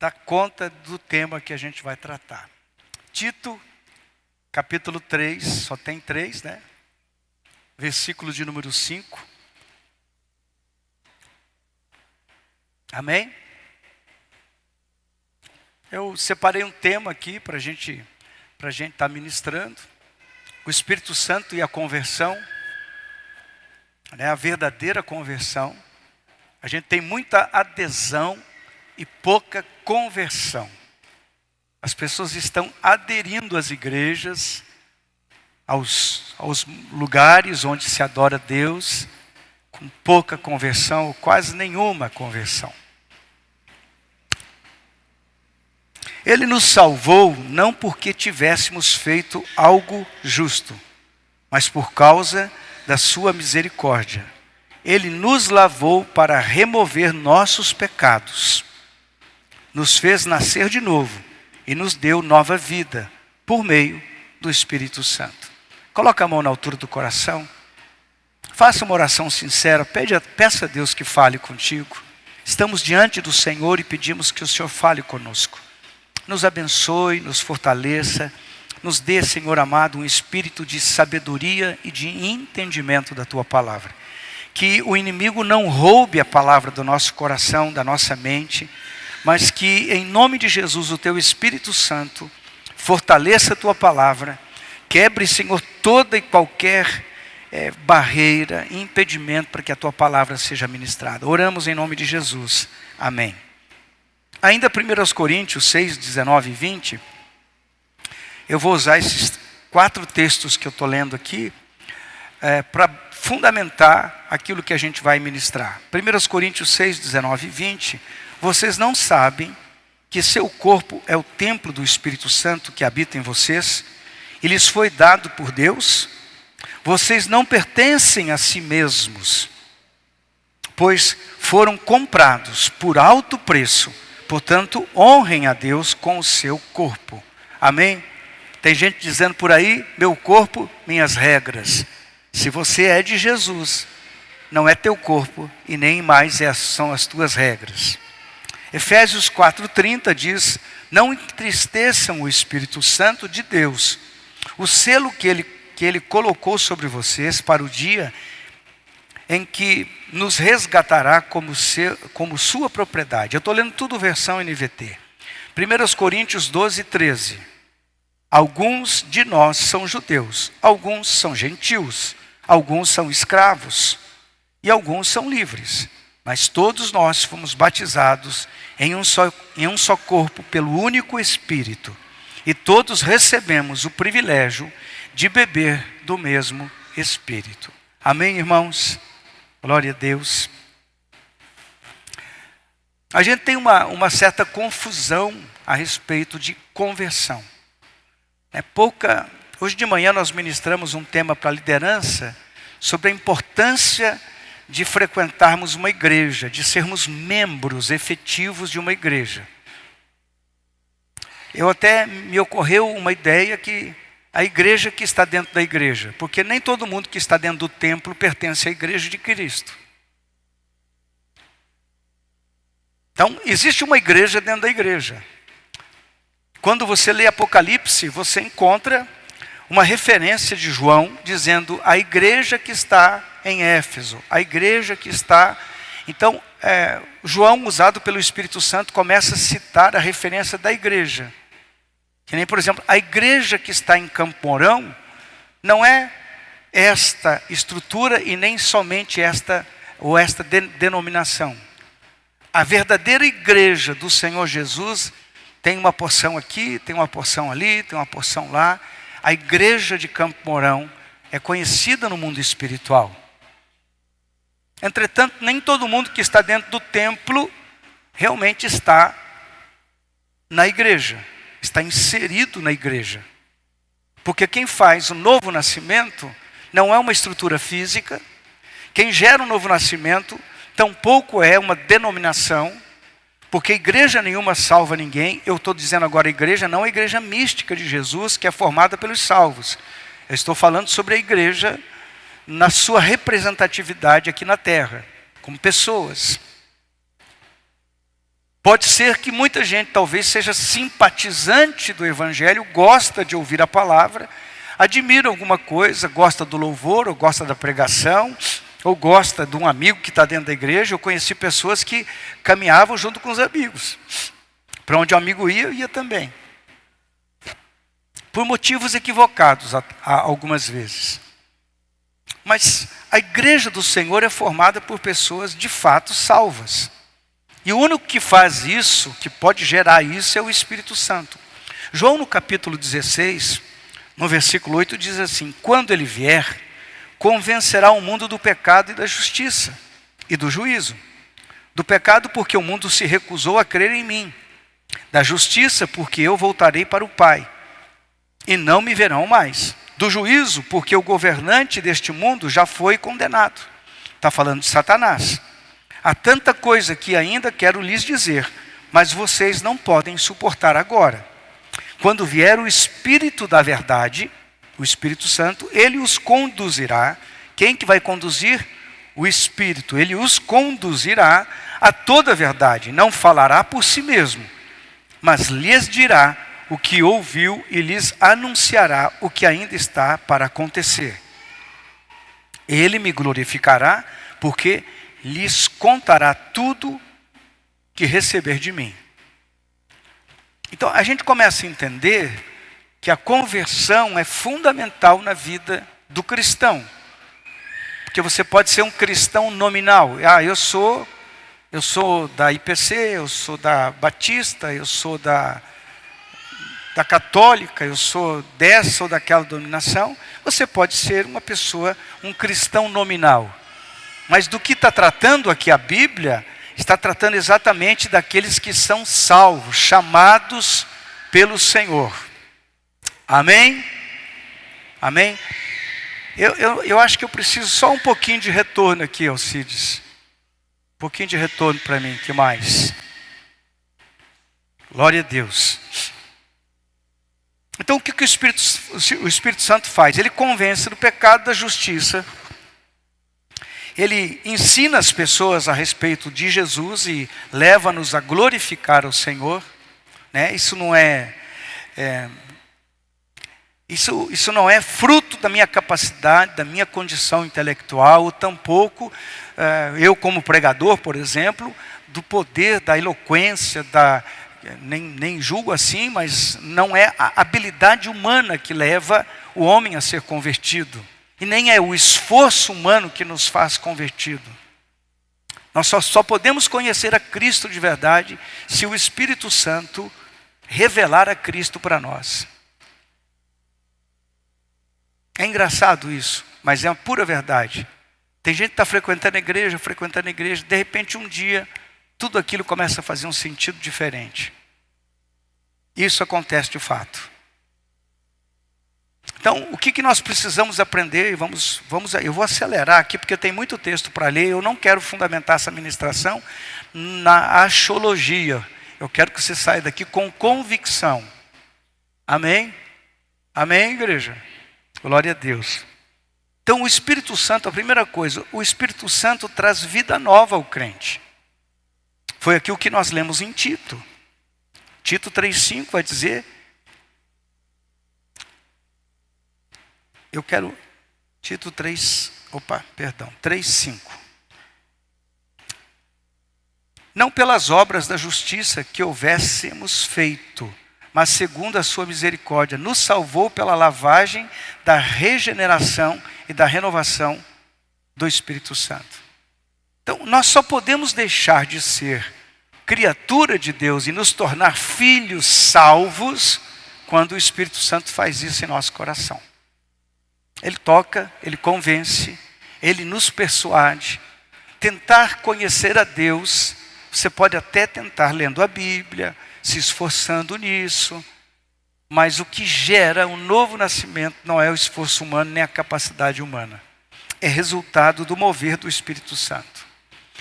dar conta do tema que a gente vai tratar. Tito, capítulo 3, só tem 3, né? Versículo de número 5. Amém? Eu separei um tema aqui para a gente estar ministrando. O Espírito Santo e a conversão, né? A verdadeira conversão. A gente tem muita adesão e pouca conversão. As pessoas estão aderindo às igrejas, aos lugares onde se adora Deus, com pouca conversão, ou quase nenhuma conversão. Ele nos salvou não porque tivéssemos feito algo justo, mas por causa da sua misericórdia. Ele nos lavou para remover nossos pecados. Nos fez nascer de novo e nos deu nova vida por meio do Espírito Santo. Coloca a mão na altura do coração. Faça uma oração sincera. Peça a Deus que fale contigo. Estamos diante do Senhor e pedimos que o Senhor fale conosco. Nos abençoe, nos fortaleça. Nos dê, Senhor amado, um espírito de sabedoria e de entendimento da Tua palavra. Que o inimigo não roube a palavra do nosso coração, da nossa mente, mas que em nome de Jesus o Teu Espírito Santo fortaleça a Tua palavra, quebre, Senhor, toda e qualquer barreira, impedimento para que a Tua palavra seja ministrada. Oramos em nome de Jesus. Amém. Ainda 1 Coríntios 6, 19 e 20, eu vou usar esses 4 textos que eu estou lendo aqui, para fundamentar aquilo que a gente vai ministrar. 1 Coríntios 6, 19 e 20, vocês não sabem que seu corpo é o templo do Espírito Santo que habita em vocês, e lhes foi dado por Deus? Vocês não pertencem a si mesmos, pois foram comprados por alto preço, portanto honrem a Deus com o seu corpo. Amém? Tem gente dizendo por aí, meu corpo, minhas regras. Se você é de Jesus, não é teu corpo e nem mais são as tuas regras. Efésios 4:30 diz, não entristeçam o Espírito Santo de Deus, o selo que ele colocou sobre vocês para o dia em que nos resgatará como sua propriedade. Eu estou lendo tudo versão NVT. 1 Coríntios 12:13. Alguns de nós são judeus, alguns são gentios, alguns são escravos e alguns são livres. Mas todos nós fomos batizados em um só corpo pelo único Espírito. E todos recebemos o privilégio de beber do mesmo Espírito. Amém, irmãos? Glória a Deus. A gente tem uma certa confusão a respeito de conversão. Hoje de manhã nós ministramos um tema para a liderança sobre a importância de frequentarmos uma igreja, de sermos membros efetivos de uma igreja. Me ocorreu uma ideia que a igreja que está dentro da igreja, porque nem todo mundo que está dentro do templo pertence à igreja de Cristo. Então, existe uma igreja dentro da igreja. Quando você lê Apocalipse, você encontra uma referência de João dizendo a igreja que está em Éfeso, a igreja que está... Então, João, usado pelo Espírito Santo, começa a citar a referência da igreja. Que nem, por exemplo, a igreja que está em Campo Mourão não é esta estrutura e nem somente esta denominação. A verdadeira igreja do Senhor Jesus tem uma porção aqui, tem uma porção ali, tem uma porção lá. A igreja de Campo Mourão é conhecida no mundo espiritual. Entretanto, nem todo mundo que está dentro do templo realmente está na igreja, está inserido na igreja. Porque quem faz o novo nascimento não é uma estrutura física, quem gera o novo nascimento tampouco é uma denominação, porque igreja nenhuma salva ninguém. Eu estou dizendo agora igreja, não a igreja mística de Jesus, que é formada pelos salvos. Eu estou falando sobre a igreja na sua representatividade aqui na terra, como pessoas. Pode ser que muita gente talvez seja simpatizante do Evangelho, gosta de ouvir a palavra, admira alguma coisa, gosta do louvor, ou gosta da pregação, ou gosta de um amigo que está dentro da igreja. Eu conheci pessoas que caminhavam junto com os amigos. Para onde o amigo ia, eu ia também. Por motivos equivocados, algumas vezes. Mas a igreja do Senhor é formada por pessoas de fato salvas. E o único que faz isso, que pode gerar isso, é o Espírito Santo. João, no capítulo 16, no versículo 8, diz assim: quando ele vier, convencerá o mundo do pecado e da justiça e do juízo. Do pecado, porque o mundo se recusou a crer em mim. Da justiça, porque eu voltarei para o Pai, e não me verão mais. Do juízo, porque o governante deste mundo já foi condenado. Está falando de Satanás. Há tanta coisa que ainda quero lhes dizer, mas vocês não podem suportar agora. Quando vier o Espírito da verdade, o Espírito Santo, ele os conduzirá. Quem que vai conduzir? O Espírito. Ele os conduzirá a toda a verdade. Não falará por si mesmo, mas lhes dirá o que ouviu e lhes anunciará o que ainda está para acontecer. Ele me glorificará, porque lhes contará tudo que receber de mim. Então a gente começa a entender que a conversão é fundamental na vida do cristão. Porque você pode ser um cristão nominal. Eu sou da IPC, eu sou da Batista, eu sou da Católica, eu sou dessa ou daquela denominação. Você pode ser uma pessoa, um cristão nominal. Mas do que está tratando aqui a Bíblia, está tratando exatamente daqueles que são salvos, chamados pelo Senhor. Amém? Amém? Eu acho que eu preciso só um pouquinho de retorno aqui, Alcides. Um pouquinho de retorno para mim, que mais? Glória a Deus. Então o que o Espírito Santo faz? Ele convence do pecado, da justiça. Ele ensina as pessoas a respeito de Jesus e leva-nos a glorificar o Senhor. Isso não isso não é fruto da minha capacidade, da minha condição intelectual, tampouco eu como pregador, por exemplo, do poder, da eloquência, nem julgo assim, mas não é a habilidade humana que leva o homem a ser convertido. E nem é o esforço humano que nos faz convertido. Nós só podemos conhecer a Cristo de verdade se o Espírito Santo revelar a Cristo para nós. É engraçado isso, mas é uma pura verdade. Tem gente que está frequentando a igreja, de repente um dia, tudo aquilo começa a fazer um sentido diferente. Isso acontece de fato. Então, o que nós precisamos aprender? Eu vou acelerar aqui, porque tem muito texto para ler. Eu não quero fundamentar essa ministração na axiologia. Eu quero que você saia daqui com convicção. Amém? Amém, igreja? Glória a Deus. Então, o Espírito Santo, a primeira coisa, o Espírito Santo traz vida nova ao crente. Foi aqui o que nós lemos em Tito. Tito 3,5 vai dizer... Tito 3,5. Não pelas obras da justiça que houvéssemos feito, mas segundo a sua misericórdia, nos salvou pela lavagem da regeneração e da renovação do Espírito Santo. Então, nós só podemos deixar de ser criatura de Deus e nos tornar filhos salvos quando o Espírito Santo faz isso em nosso coração. Ele toca, ele convence, ele nos persuade. Tentar conhecer a Deus, você pode até tentar lendo a Bíblia, se esforçando nisso, mas o que gera o novo nascimento não é o esforço humano nem a capacidade humana. É resultado do mover do Espírito Santo.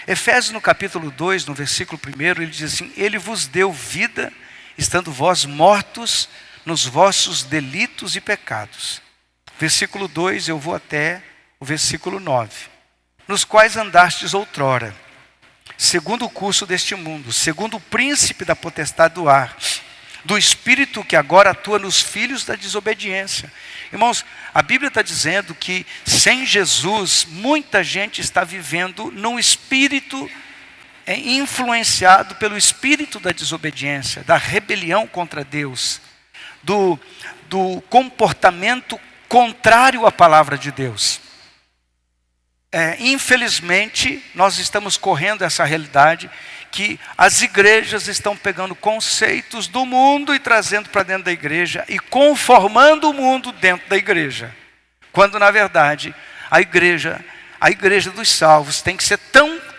Efésios no capítulo 2, no versículo 1, ele diz assim: ele vos deu vida, estando vós mortos nos vossos delitos e pecados. Versículo 2, eu vou até o versículo 9. Nos quais andastes outrora, segundo o curso deste mundo, segundo o príncipe da potestade do ar, do espírito que agora atua nos filhos da desobediência. Irmãos, a Bíblia está dizendo que sem Jesus, muita gente está vivendo num espírito influenciado pelo espírito da desobediência, da rebelião contra Deus, do comportamento contrário à palavra de Deus. Infelizmente, nós estamos correndo essa realidade que as igrejas estão pegando conceitos do mundo e trazendo para dentro da igreja e conformando o mundo dentro da igreja. Quando, na verdade, a igreja dos salvos tem que ser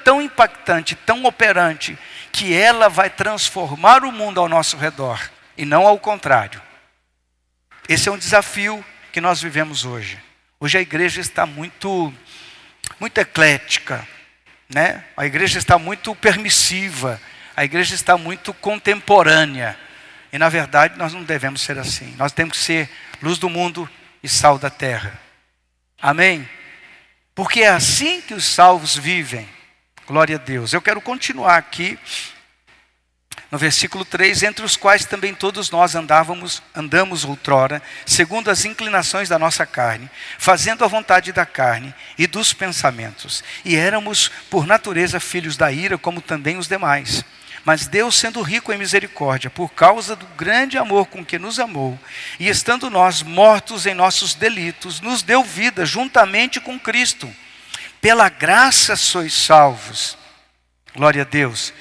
tão impactante, tão operante, que ela vai transformar o mundo ao nosso redor, e não ao contrário. Esse é um desafio que nós vivemos hoje. Hoje a igreja está muito eclética, né? A igreja está muito permissiva, a igreja está muito contemporânea. E na verdade nós não devemos ser assim. Nós temos que ser luz do mundo e sal da terra. Amém? Porque é assim que os salvos vivem. Glória a Deus. Eu quero continuar aqui no versículo 3, entre os quais também todos nós andamos outrora, segundo as inclinações da nossa carne, fazendo a vontade da carne e dos pensamentos. E éramos, por natureza, filhos da ira, como também os demais. Mas Deus, sendo rico em misericórdia, por causa do grande amor com que nos amou, e estando nós mortos em nossos delitos, nos deu vida juntamente com Cristo. Pela graça sois salvos. Glória a Deus.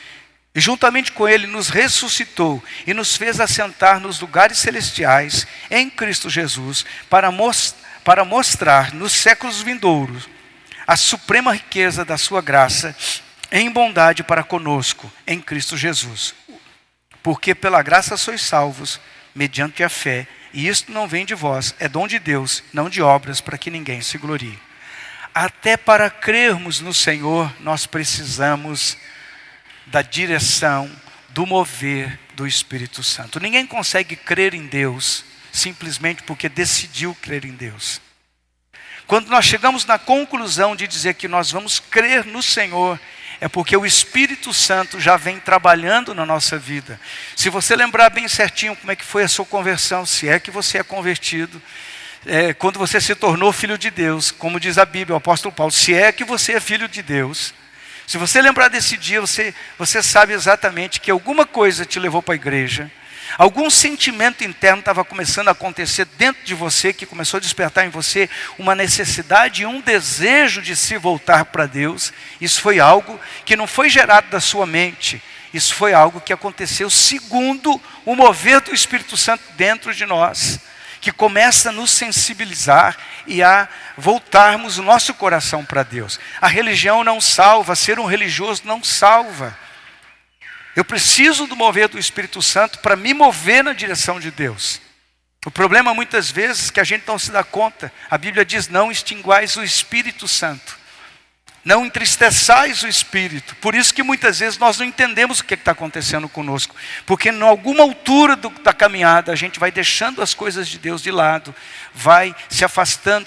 E juntamente com Ele nos ressuscitou e nos fez assentar nos lugares celestiais em Cristo Jesus, para mostrar nos séculos vindouros a suprema riqueza da sua graça em bondade para conosco em Cristo Jesus. Porque pela graça sois salvos, mediante a fé, e isto não vem de vós, é dom de Deus, não de obras, para que ninguém se glorie. Até para crermos no Senhor, nós precisamos da direção, do mover do Espírito Santo. Ninguém consegue crer em Deus simplesmente porque decidiu crer em Deus. Quando nós chegamos na conclusão de dizer que nós vamos crer no Senhor, é porque o Espírito Santo já vem trabalhando na nossa vida. Se você lembrar bem certinho como é que foi a sua conversão, se é que você é convertido, quando você se tornou filho de Deus, como diz a Bíblia, o apóstolo Paulo, se é que você é filho de Deus. Se você lembrar desse dia, você sabe exatamente que alguma coisa te levou para a igreja, algum sentimento interno estava começando a acontecer dentro de você, que começou a despertar em você uma necessidade e um desejo de se voltar para Deus. Isso foi algo que não foi gerado da sua mente, isso foi algo que aconteceu segundo o mover do Espírito Santo dentro de nós, que começa a nos sensibilizar e a voltarmos o nosso coração para Deus. A religião não salva, ser um religioso não salva. Eu preciso do mover do Espírito Santo para me mover na direção de Deus. O problema muitas vezes é que a gente não se dá conta. A Bíblia diz, não extinguais o Espírito Santo. Não entristeçais o Espírito. Por isso que muitas vezes nós não entendemos o que está acontecendo conosco. Porque em alguma altura da caminhada, a gente vai deixando as coisas de Deus de lado. Vai se afastando,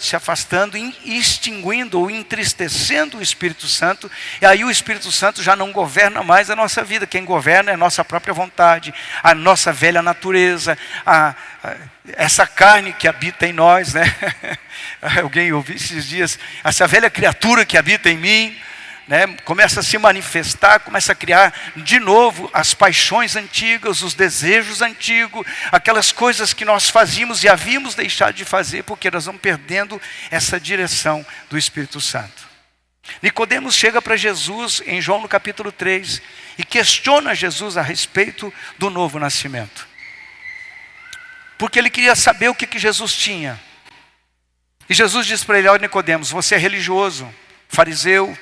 extinguindo ou entristecendo o Espírito Santo. E aí o Espírito Santo já não governa mais a nossa vida. Quem governa é a nossa própria vontade, a nossa velha natureza, essa carne que habita em nós, né? Alguém ouviu esses dias, essa velha criatura que habita em mim, né? Começa a se manifestar, começa a criar de novo as paixões antigas, os desejos antigos, aquelas coisas que nós fazíamos e havíamos deixado de fazer, porque nós vamos perdendo essa direção do Espírito Santo. Nicodemos chega para Jesus em João no capítulo 3 e questiona Jesus a respeito do novo nascimento. Porque ele queria saber o que Jesus tinha. E Jesus diz para ele, olha Nicodemos, você é religioso, fariseu,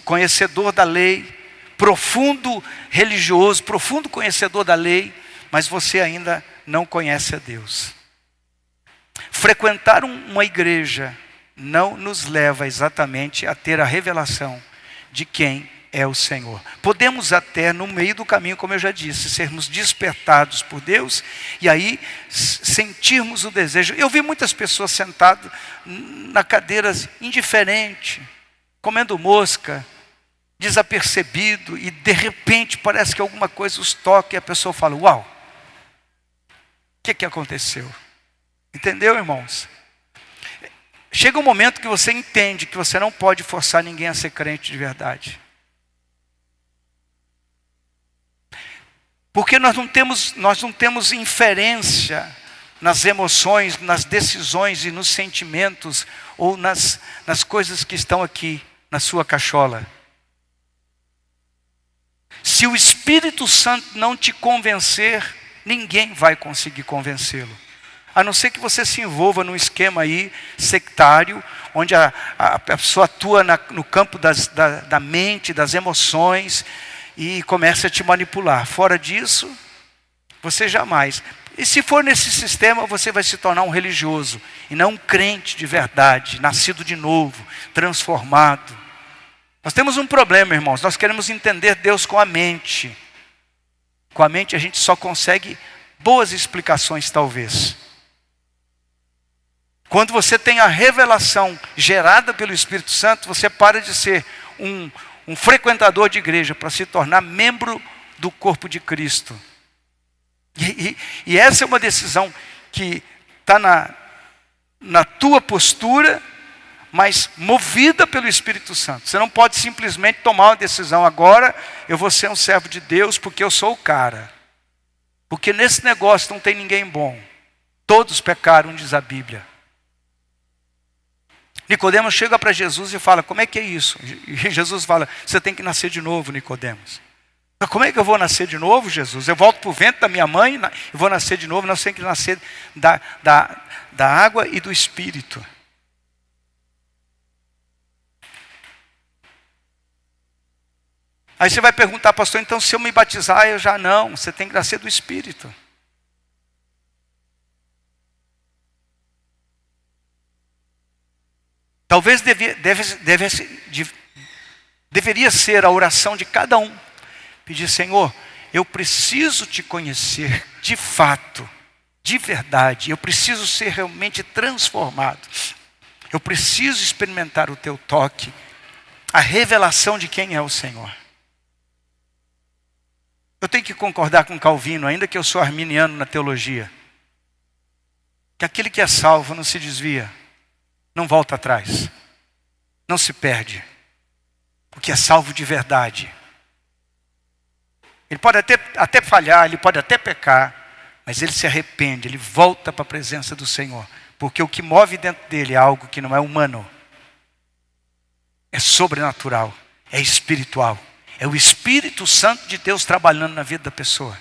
conhecedor da lei, profundo religioso, profundo conhecedor da lei, mas você ainda não conhece a Deus. Frequentar uma igreja não nos leva exatamente a ter a revelação de quem é o Senhor. Podemos até no meio do caminho, como eu já disse, sermos despertados por Deus e aí sentirmos o desejo. Eu vi muitas pessoas sentadas na cadeira indiferente, comendo mosca, desapercebido, e de repente parece que alguma coisa os toca e a pessoa fala: uau, o que aconteceu? Entendeu, irmãos? Chega um momento que você entende que você não pode forçar ninguém a ser crente de verdade. Porque nós não temos inferência nas emoções, nas decisões e nos sentimentos, ou nas coisas que estão aqui na sua cachola. Se o Espírito Santo não te convencer, ninguém vai conseguir convencê-lo. A não ser que você se envolva num esquema aí sectário, onde a pessoa atua no campo da mente, das emoções, e começa a te manipular. Fora disso, você jamais. E se for nesse sistema, você vai se tornar um religioso, e não um crente de verdade, nascido de novo, transformado. Nós temos um problema, irmãos. Nós queremos entender Deus com a mente. Com a mente a gente só consegue boas explicações, talvez. Quando você tem a revelação gerada pelo Espírito Santo, você para de ser um frequentador de igreja para se tornar membro do corpo de Cristo. E essa é uma decisão que está na tua postura, mas movida pelo Espírito Santo. Você não pode simplesmente tomar uma decisão: agora eu vou ser um servo de Deus porque eu sou o cara. Porque nesse negócio não tem ninguém bom. Todos pecaram, diz a Bíblia. Nicodemos chega para Jesus e fala: como é que é isso? E Jesus fala: você tem que nascer de novo, Nicodemos. Mas como é que eu vou nascer de novo, Jesus? Eu volto para o ventre da minha mãe e vou nascer de novo? Nós temos que nascer da água e do Espírito. Aí você vai perguntar: pastor, então se eu me batizar, eu já não. Você tem que nascer do Espírito. Talvez deveria ser a oração de cada um. Pedir: Senhor, eu preciso te conhecer de fato, de verdade. Eu preciso ser realmente transformado. Eu preciso experimentar o teu toque, a revelação de quem é o Senhor. Eu tenho que concordar com Calvino, ainda que eu sou arminiano na teologia, que aquele que é salvo não se desvia, não volta atrás, não se perde, porque é salvo de verdade. Ele pode até falhar, ele pode até pecar, mas ele se arrepende, ele volta para a presença do Senhor, porque o que move dentro dele é algo que não é humano, é sobrenatural, é espiritual. É o Espírito Santo de Deus trabalhando na vida da pessoa.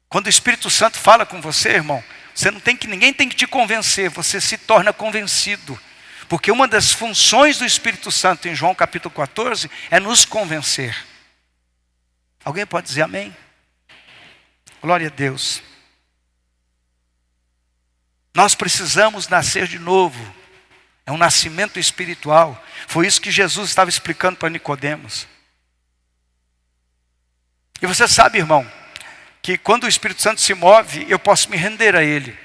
Quando o Espírito Santo fala com você, irmão, ninguém tem que te convencer, você se torna convencido. Porque uma das funções do Espírito Santo em João capítulo 14 é nos convencer. Alguém pode dizer amém? Glória a Deus. Nós precisamos nascer de novo. É um nascimento espiritual. Foi isso que Jesus estava explicando para Nicodemos. E você sabe, irmão, que quando o Espírito Santo se move, eu posso me render a Ele.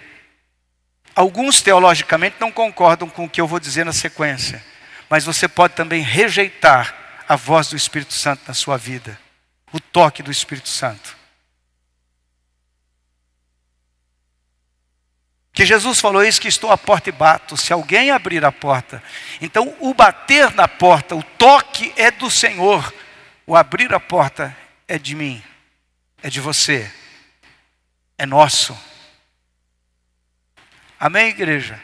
Alguns teologicamente não concordam com o que eu vou dizer na sequência, mas você pode também rejeitar a voz do Espírito Santo na sua vida, o toque do Espírito Santo. Que Jesus falou: eis que estou à porta e bato, se alguém abrir a porta. Então o bater na porta, o toque é do Senhor, o abrir a porta é de mim, é de você, é nosso. Amém, igreja?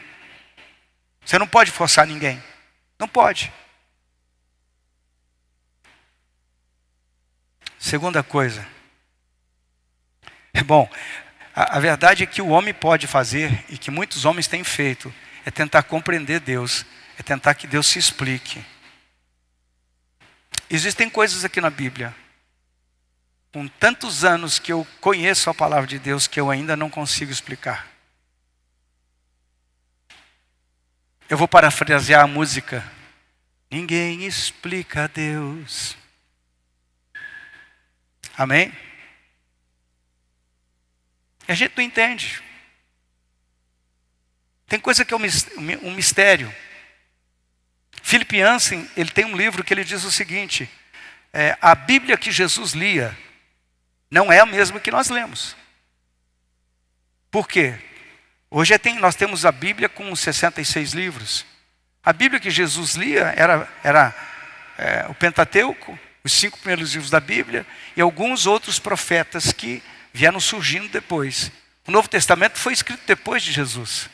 Você não pode forçar ninguém. Não pode. Segunda coisa. Bom, a verdade é que o homem pode fazer, e que muitos homens têm feito, é tentar compreender Deus, é tentar que Deus se explique. Existem coisas aqui na Bíblia, com tantos anos que eu conheço a palavra de Deus, que eu ainda não consigo explicar. Eu vou parafrasear a música: ninguém explica a Deus. Amém? E a gente não entende. Tem coisa que é um mistério. Philip Yancey, ele tem um livro que ele diz o seguinte: a Bíblia que Jesus lia não é a mesma que nós lemos. Por quê? Hoje nós temos a Bíblia com 66 livros. A Bíblia que Jesus lia era o Pentateuco, os 5 primeiros livros da Bíblia, e alguns outros profetas que vieram surgindo depois. O Novo Testamento foi escrito depois de Jesus.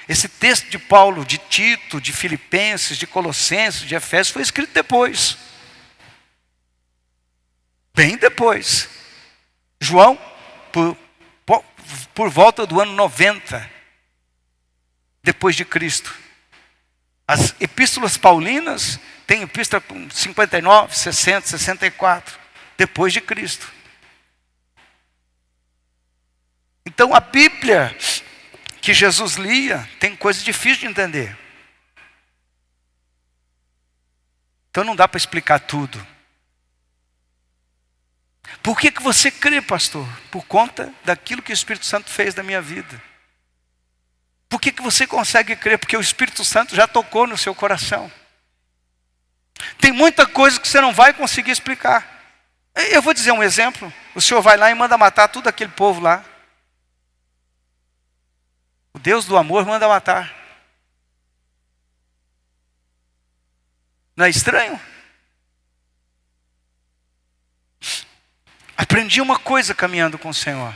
Esse texto de Paulo, de Tito, de Filipenses, de Colossenses, de Efésios, foi escrito depois. Bem depois. João, por volta do ano 90, depois de Cristo. As epístolas paulinas tem epístola com 59, 60, 64, depois de Cristo. Então a Bíblia que Jesus lia tem coisas difíceis de entender. Então não dá para explicar tudo. Por que você crê, pastor? Por conta daquilo que o Espírito Santo fez na minha vida. Por que você consegue crer? Porque o Espírito Santo já tocou no seu coração. Tem muita coisa que você não vai conseguir explicar. Eu vou dizer um exemplo. O Senhor vai lá e manda matar todo aquele povo lá. O Deus do amor manda matar. Não é estranho? Aprendi uma coisa caminhando com o Senhor.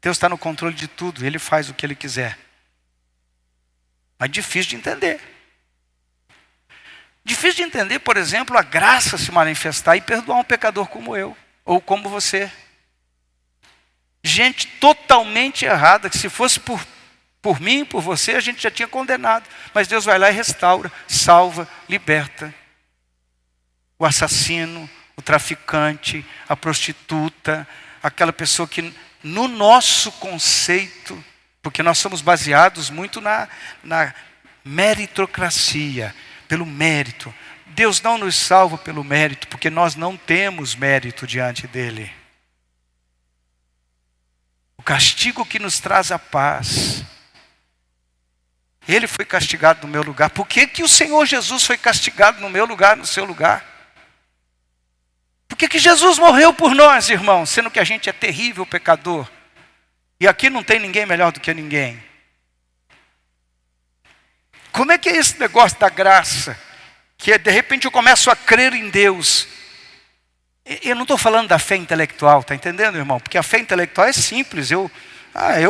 Deus está no controle de tudo. Ele faz o que Ele quiser. Mas difícil de entender. Difícil de entender, por exemplo, a graça se manifestar e perdoar um pecador como eu. Ou como você. Gente totalmente errada. Que se fosse por mim, por você, a gente já tinha condenado. Mas Deus vai lá e restaura, salva, liberta. O assassino, o traficante, a prostituta, aquela pessoa que no nosso conceito, porque nós somos baseados muito na meritocracia, pelo mérito. Deus não nos salva pelo mérito, porque nós não temos mérito diante dele. O castigo que nos traz a paz. Ele foi castigado no meu lugar. Por que o Senhor Jesus foi castigado no meu lugar, no seu lugar? Por que Jesus morreu por nós, irmãos, sendo que a gente é terrível pecador? E aqui não tem ninguém melhor do que ninguém. Como é que é esse negócio da graça? Que de repente eu começo a crer em Deus. Eu não estou falando da fé intelectual, está entendendo, irmão? Porque a fé intelectual é simples. Eu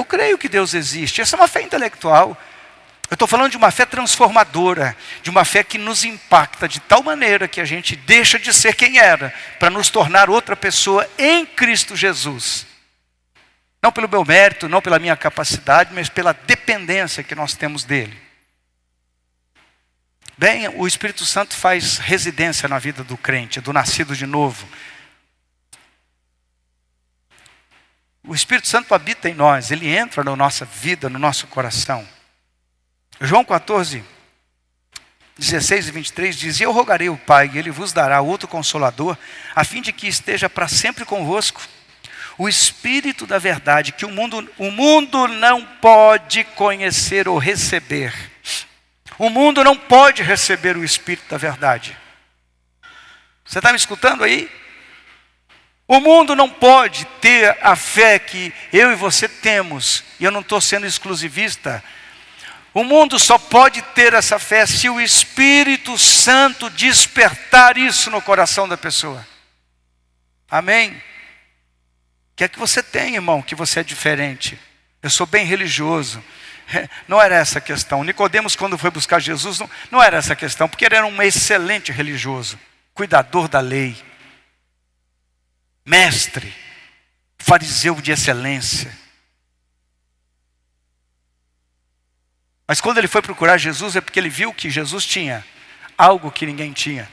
creio que Deus existe. Essa é uma fé intelectual. Eu estou falando de uma fé transformadora, de uma fé que nos impacta de tal maneira que a gente deixa de ser quem era, para nos tornar outra pessoa em Cristo Jesus. Não pelo meu mérito, não pela minha capacidade, mas pela dependência que nós temos dele. Bem, o Espírito Santo faz residência na vida do crente, do nascido de novo. O Espírito Santo habita em nós, ele entra na nossa vida, no nosso coração. João 14, 16 e 23 diz: eu rogarei ao Pai, e Ele vos dará outro Consolador, a fim de que esteja para sempre convosco. O Espírito da verdade, que o mundo não pode conhecer ou receber. O mundo não pode receber o Espírito da verdade. Você está me escutando aí? O mundo não pode ter a fé que eu e você temos, e eu não estou sendo exclusivista. O mundo só pode ter essa fé se o Espírito Santo despertar isso no coração da pessoa. Amém? O que é que você tem, irmão, que você é diferente? Eu sou bem religioso. Não era essa a questão. Nicodemos, quando foi buscar Jesus, não era essa a questão, porque ele era um excelente religioso, cuidador da lei, mestre, fariseu de excelência. Mas quando ele foi procurar Jesus, é porque ele viu que Jesus tinha algo que ninguém tinha.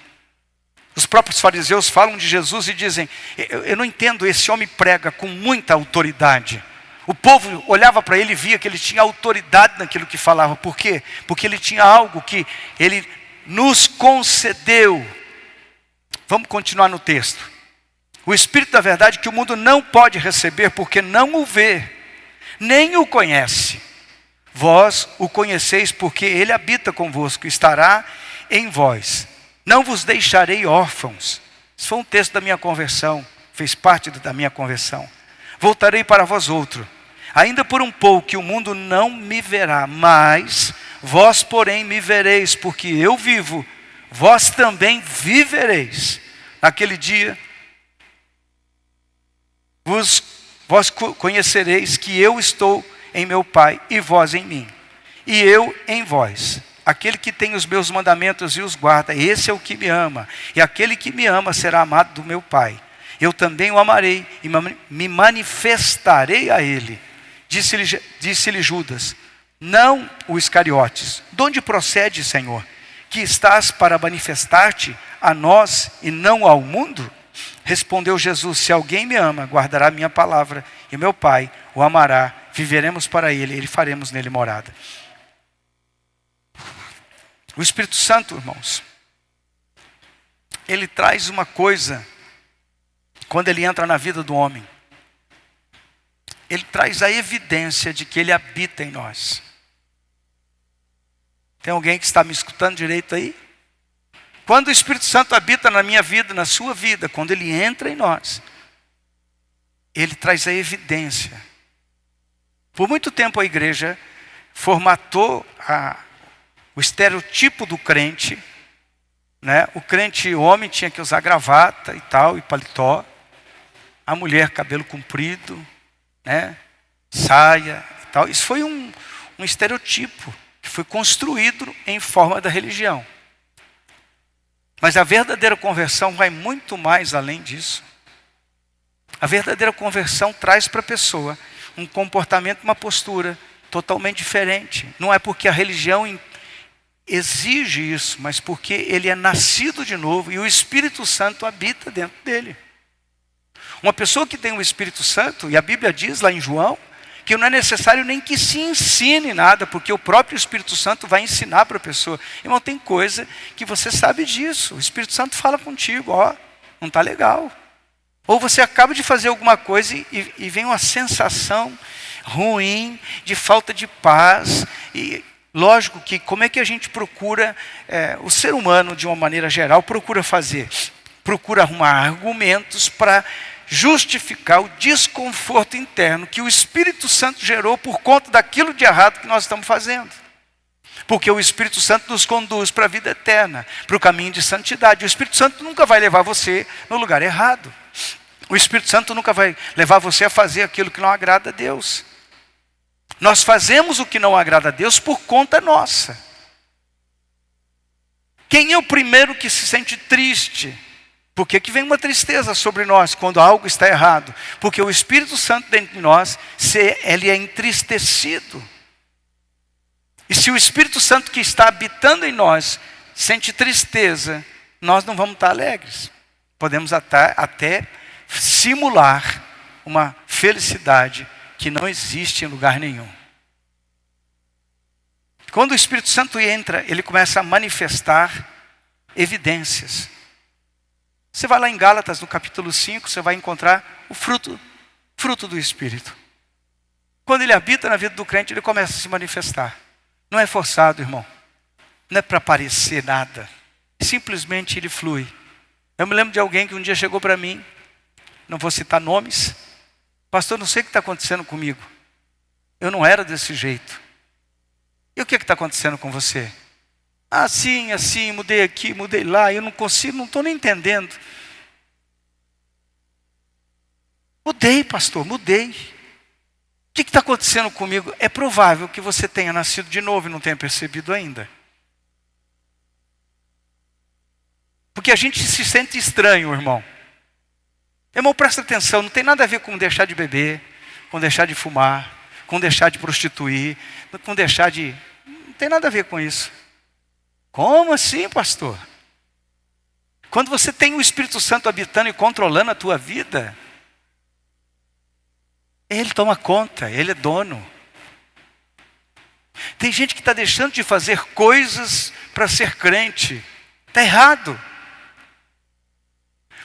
Os próprios fariseus falam de Jesus e dizem: eu não entendo, esse homem prega com muita autoridade. O povo olhava para ele e via que ele tinha autoridade naquilo que falava. Por quê? Porque ele tinha algo que ele nos concedeu. Vamos continuar no texto. O Espírito da verdade que o mundo não pode receber, porque não o vê, nem o conhece. Vós o conheceis, porque ele habita convosco, estará em vós. Não vos deixarei órfãos, Isso foi um texto da minha conversão, fez parte da minha conversão. Voltarei para vós outro. Ainda por um pouco que o mundo não me verá, mas vós, porém, me vereis, porque eu vivo, vós também vivereis. Naquele dia, vós conhecereis que eu estou em meu Pai, e vós em mim, e eu em vós. Aquele que tem os meus mandamentos e os guarda, esse é o que me ama. E aquele que me ama será amado do meu Pai. Eu também o amarei e me manifestarei a ele. Disse-lhe Judas, não o Iscariotes. De onde procede, Senhor, que estás para manifestar-te a nós e não ao mundo? Respondeu Jesus, se alguém me ama, guardará a minha palavra, e meu Pai o amará, viveremos para ele, e faremos nele morada. O Espírito Santo, irmãos, ele traz uma coisa, quando ele entra na vida do homem, ele traz a evidência de que ele habita em nós. Tem alguém que está me escutando direito aí? Quando o Espírito Santo habita na minha vida, na sua vida, quando ele entra em nós, ele traz a evidência. Por muito tempo a igreja formatou o estereotipo do crente, né? O crente homem tinha que usar gravata e tal, e paletó. A mulher cabelo comprido, né? Saia e tal. Isso foi um estereotipo que foi construído em forma da religião. Mas a verdadeira conversão vai muito mais além disso. A verdadeira conversão traz para a pessoa um comportamento, uma postura totalmente diferente. Não é porque a religião exige isso, mas porque ele é nascido de novo e o Espírito Santo habita dentro dele. Uma pessoa que tem o Espírito Santo, e a Bíblia diz lá em João, que não é necessário nem que se ensine nada, porque o próprio Espírito Santo vai ensinar para a pessoa. Irmão, tem coisa que você sabe disso. O Espírito Santo fala contigo, ó, não está legal. Ou você acaba de fazer alguma coisa e vem uma sensação ruim, de falta de paz. E lógico que como é que a gente procura, o ser humano de uma maneira geral procura fazer? Procura arrumar argumentos para justificar o desconforto interno que o Espírito Santo gerou por conta daquilo de errado que nós estamos fazendo. Porque o Espírito Santo nos conduz para a vida eterna, para o caminho de santidade. O Espírito Santo nunca vai levar você no lugar errado. O Espírito Santo nunca vai levar você a fazer aquilo que não agrada a Deus. Nós fazemos o que não agrada a Deus por conta nossa. Quem é o primeiro que se sente triste? Por que vem uma tristeza sobre nós quando algo está errado? Porque o Espírito Santo dentro de nós, ele é entristecido. E se o Espírito Santo que está habitando em nós sente tristeza, nós não vamos estar alegres. Podemos até simular uma felicidade que não existe em lugar nenhum. Quando o Espírito Santo entra, ele começa a manifestar evidências. Você vai lá em Gálatas, no capítulo 5, você vai encontrar o fruto do Espírito. Quando ele habita na vida do crente, ele começa a se manifestar. Não é forçado, irmão. Não é para parecer nada. Simplesmente ele flui. Eu me lembro de alguém que um dia chegou para mim, não vou citar nomes, pastor, não sei o que está acontecendo comigo. Eu não era desse jeito. E o que está acontecendo com você? Assim, mudei aqui, mudei lá, eu não consigo, não estou nem entendendo. Mudei, pastor, mudei. O que está acontecendo comigo? É provável que você tenha nascido de novo e não tenha percebido ainda. Porque a gente se sente estranho, irmão. Irmão, presta atenção, não tem nada a ver com deixar de beber, com deixar de fumar, com deixar de prostituir, com deixar de... Não tem nada a ver com isso. Como assim, pastor? Quando você tem o Espírito Santo habitando e controlando a tua vida, ele toma conta, ele é dono. Tem gente que está deixando de fazer coisas para ser crente. Está errado.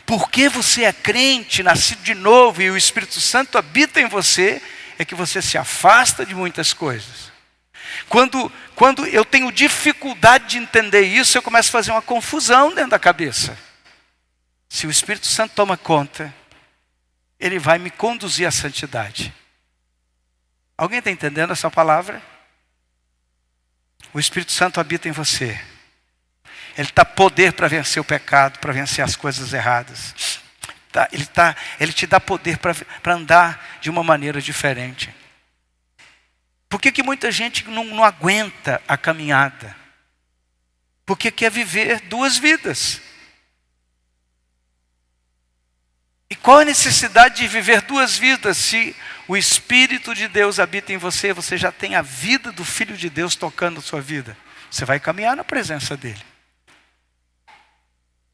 Porque você é crente, nascido de novo, e o Espírito Santo habita em você, é que você se afasta de muitas coisas. Quando eu tenho dificuldade de entender isso, eu começo a fazer uma confusão dentro da cabeça. Se o Espírito Santo toma conta, ele vai me conduzir à santidade. Alguém está entendendo essa palavra? O Espírito Santo habita em você. Ele dá poder para vencer o pecado, para vencer as coisas erradas. Ele te dá poder para andar de uma maneira diferente. Por que muita gente não aguenta a caminhada? Porque quer viver duas vidas. E qual a necessidade de viver duas vidas se o Espírito de Deus habita em você? Você já tem a vida do Filho de Deus tocando a sua vida. Você vai caminhar na presença dele.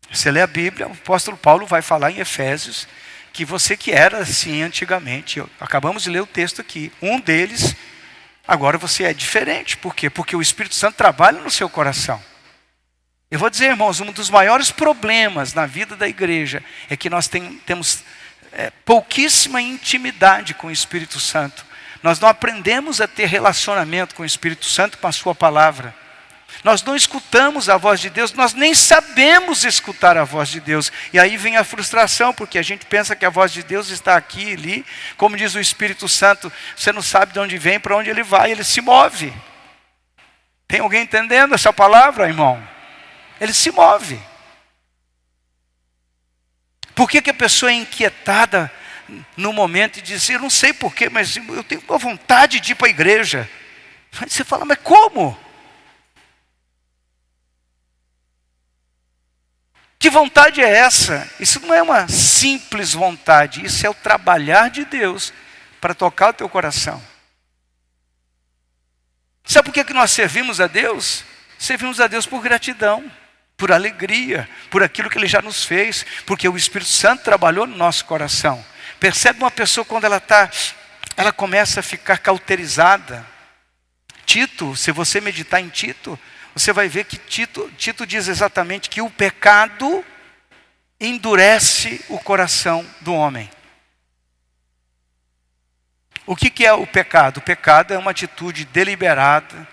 Você lê a Bíblia, o apóstolo Paulo vai falar em Efésios que você que era assim antigamente, acabamos de ler o texto aqui, um deles, agora você é diferente. Por quê? Porque o Espírito Santo trabalha no seu coração. Eu vou dizer, irmãos, um dos maiores problemas na vida da igreja é que nós temos pouquíssima intimidade com o Espírito Santo. Nós não aprendemos a ter relacionamento com o Espírito Santo, com a sua palavra. Nós não escutamos a voz de Deus, nós nem sabemos escutar a voz de Deus. E aí vem a frustração, porque a gente pensa que a voz de Deus está aqui e ali. Como diz o Espírito Santo, você não sabe de onde vem, para onde ele vai, ele se move. Tem alguém entendendo essa palavra, irmão? Ele se move. Por que a pessoa é inquietada no momento e diz, eu não sei porquê, mas eu tenho uma vontade de ir para a igreja. Aí você fala, mas como? Que vontade é essa? Isso não é uma simples vontade, isso é o trabalhar de Deus para tocar o teu coração. Sabe por que nós servimos a Deus? Servimos a Deus por gratidão, por alegria, por aquilo que Ele já nos fez, porque o Espírito Santo trabalhou no nosso coração. Percebe uma pessoa quando ela começa a ficar cauterizada. Tito, se você meditar em Tito, você vai ver que Tito diz exatamente que o pecado endurece o coração do homem. O que é o pecado? O pecado é uma atitude deliberada,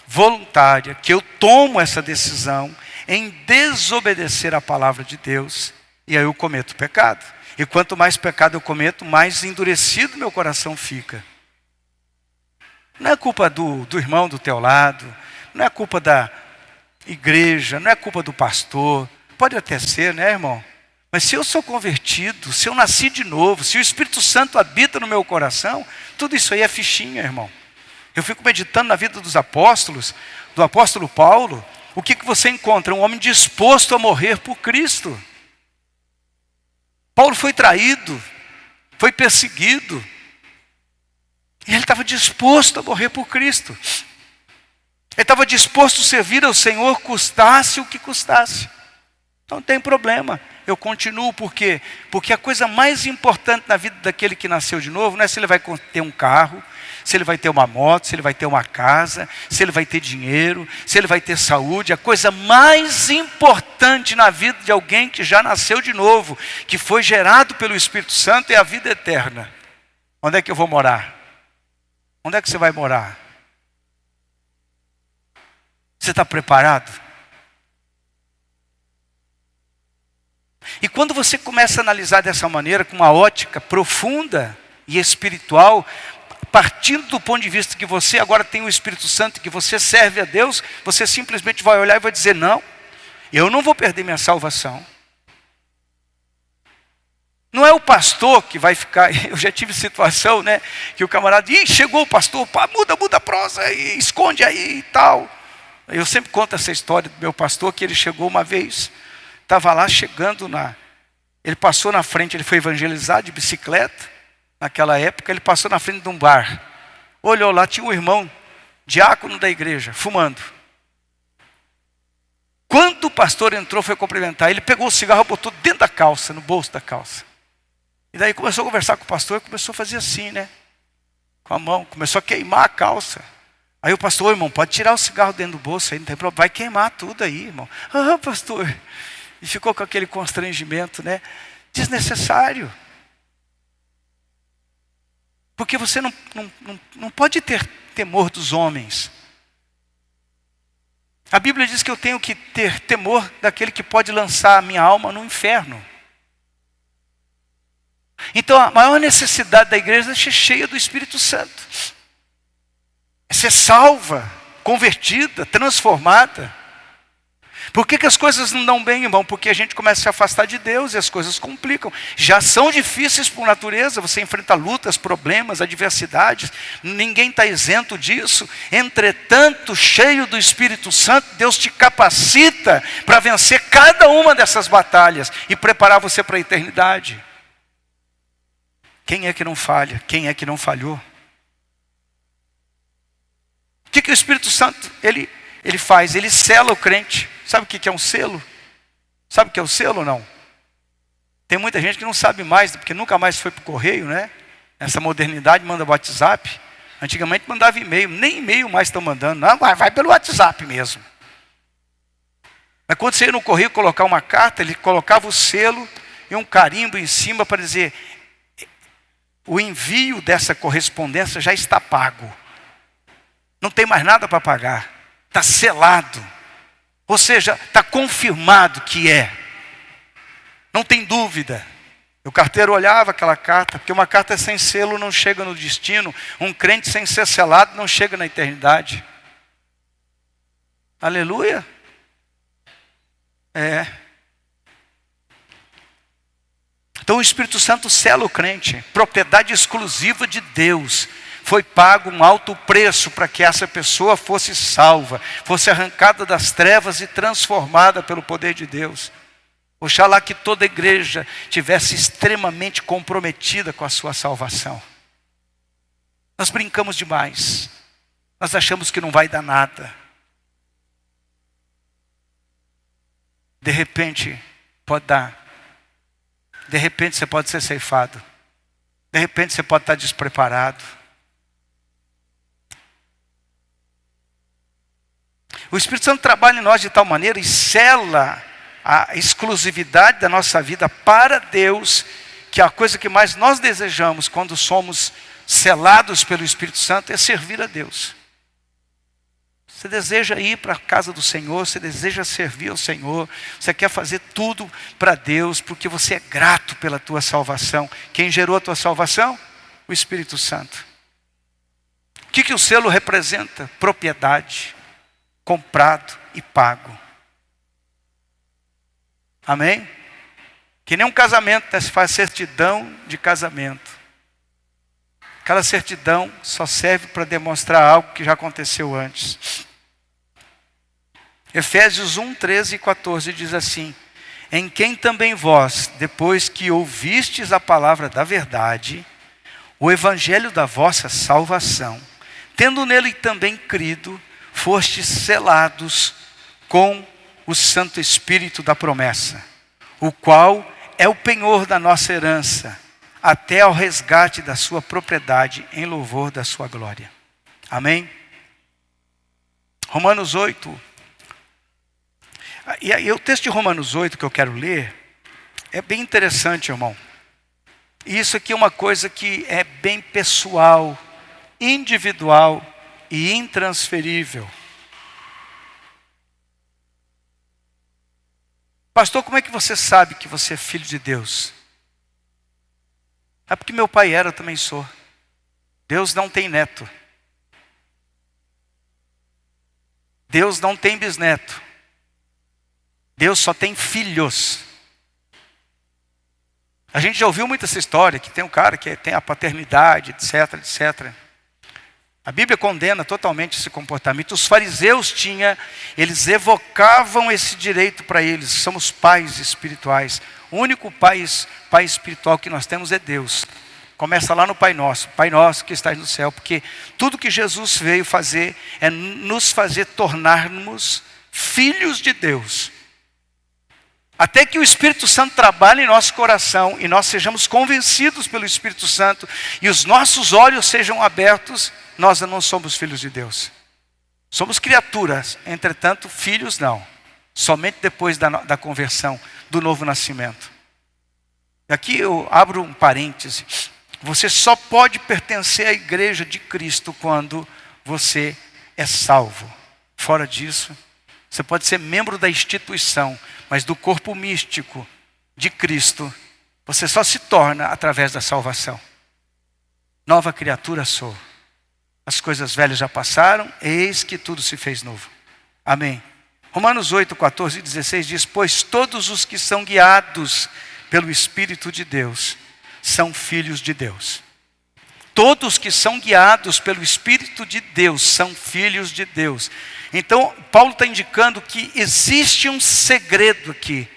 voluntária, que eu tomo essa decisão em desobedecer a palavra de Deus, e aí eu cometo pecado. E quanto mais pecado eu cometo, mais endurecido meu coração fica. Não é culpa do irmão do teu lado, não é culpa da igreja, não é culpa do pastor. Pode até ser, né, irmão? Mas se eu sou convertido, se eu nasci de novo, se o Espírito Santo habita no meu coração, tudo isso aí é fichinha, irmão. Eu fico meditando na vida dos apóstolos, do apóstolo Paulo. O que você encontra? Um homem disposto a morrer por Cristo. Paulo foi traído, foi perseguido. E ele estava disposto a morrer por Cristo. Ele estava disposto a servir ao Senhor, custasse o que custasse. Não tem problema, eu continuo, por quê? Porque a coisa mais importante na vida daquele que nasceu de novo não é se ele vai ter um carro, se ele vai ter uma moto, se ele vai ter uma casa, se ele vai ter dinheiro, se ele vai ter saúde. A coisa mais importante na vida de alguém que já nasceu de novo, que foi gerado pelo Espírito Santo, é a vida eterna. Onde é que eu vou morar? Onde é que você vai morar? Você está preparado? E quando você começa a analisar dessa maneira, com uma ótica profunda e espiritual, partindo do ponto de vista que você agora tem o Espírito Santo, que você serve a Deus, você simplesmente vai olhar e vai dizer, não, eu não vou perder minha salvação. Não é o pastor que vai ficar, eu já tive situação, né, que o camarada, chegou o pastor, pá, muda a prosa, e esconde aí e tal. Eu sempre conto essa história do meu pastor, que ele chegou uma vez, estava lá chegando ele passou na frente, ele foi evangelizar de bicicleta, naquela época, ele passou na frente de um bar, olhou lá, tinha um irmão, diácono da igreja, fumando. Quando o pastor entrou, foi cumprimentar, ele pegou o cigarro, botou dentro da calça, no bolso da calça. E daí começou a conversar com o pastor, e começou a fazer assim, né, com a mão, começou a queimar a calça. Aí o pastor, irmão, pode tirar o cigarro dentro do bolso aí, não tem problema, vai queimar tudo aí, irmão. Ah, pastor. E ficou com aquele constrangimento, né? Desnecessário. Porque você não pode ter temor dos homens. A Bíblia diz que eu tenho que ter temor daquele que pode lançar a minha alma no inferno. Então a maior necessidade da igreja é ser cheia do Espírito Santo. É ser salva, convertida, transformada. Por que as coisas não dão bem, irmão? Porque a gente começa a se afastar de Deus e as coisas complicam. Já são difíceis por natureza, você enfrenta lutas, problemas, adversidades. Ninguém está isento disso. Entretanto, cheio do Espírito Santo, Deus te capacita para vencer cada uma dessas batalhas e preparar você para a eternidade. Quem é que não falha? Quem é que não falhou? O que o Espírito Santo ele faz? Ele sela o crente. Sabe o que é um selo? Sabe o que é o selo ou não? Tem muita gente que não sabe mais, porque nunca mais foi para o correio, né? Essa modernidade manda WhatsApp. Antigamente mandava e-mail, nem e-mail mais estão mandando. Não, vai pelo WhatsApp mesmo. Mas quando você ia no correio colocar uma carta, ele colocava o selo e um carimbo em cima para dizer: o envio dessa correspondência já está pago. Não tem mais nada para pagar. Está selado. Ou seja, está confirmado que é. Não tem dúvida. O carteiro olhava aquela carta, porque uma carta sem selo não chega no destino. Um crente sem ser selado não chega na eternidade. Aleluia. Então o Espírito Santo sela o crente. Propriedade exclusiva de Deus. Foi pago um alto preço para que essa pessoa fosse salva, fosse arrancada das trevas e transformada pelo poder de Deus. Oxalá que toda igreja tivesse extremamente comprometida com a sua salvação. Nós brincamos demais. Nós achamos que não vai dar nada. De repente, pode dar. De repente você pode ser ceifado. De repente você pode estar despreparado. O Espírito Santo trabalha em nós de tal maneira e sela a exclusividade da nossa vida para Deus, que a coisa que mais nós desejamos quando somos selados pelo Espírito Santo é servir a Deus. Você deseja ir para a casa do Senhor, você deseja servir ao Senhor, você quer fazer tudo para Deus, porque você é grato pela tua salvação. Quem gerou a tua salvação? O Espírito Santo. O que o selo representa? Propriedade. Comprado e pago. Amém? Que nem um casamento, né? Se faz certidão de casamento. Aquela certidão só serve para demonstrar algo que já aconteceu antes. Efésios 1, 13 e 14 diz assim: em quem também vós, depois que ouvistes a palavra da verdade, o evangelho da vossa salvação, tendo nele também crido, fostes selados com o Santo Espírito da promessa, o qual é o penhor da nossa herança, até ao resgate da sua propriedade, em louvor da sua glória. Amém? Romanos 8. E o texto de Romanos 8 que eu quero ler, é bem interessante, irmão. E isso aqui é uma coisa que é bem pessoal, individual e intransferível. Pastor, como é que você sabe que você é filho de Deus? É porque meu pai era, eu também sou. Deus não tem neto. Deus não tem bisneto. Deus só tem filhos. A gente já ouviu muito essa história, que tem um cara que tem a paternidade, etc, etc. A Bíblia condena totalmente esse comportamento. Os fariseus eles evocavam esse direito para eles. Somos pais espirituais. O único pai espiritual que nós temos é Deus. Começa lá no Pai Nosso. Pai Nosso que estás no céu. Porque tudo que Jesus veio fazer é nos fazer tornarmos filhos de Deus. Até que o Espírito Santo trabalhe em nosso coração e nós sejamos convencidos pelo Espírito Santo e os nossos olhos sejam abertos, nós não somos filhos de Deus. Somos criaturas, entretanto, filhos não. Somente depois da conversão, do novo nascimento. Aqui eu abro um parêntese. Você só pode pertencer à igreja de Cristo quando você é salvo. Fora disso, Você pode ser membro da instituição, mas do corpo místico de Cristo, você só se torna através da salvação. Nova criatura sou. As coisas velhas já passaram, eis que tudo se fez novo. Amém. Romanos 8, 14 e 16 diz: pois todos os que são guiados pelo Espírito de Deus são filhos de Deus. Todos que são guiados pelo Espírito de Deus são filhos de Deus. Então, Paulo está indicando que existe um segredo aqui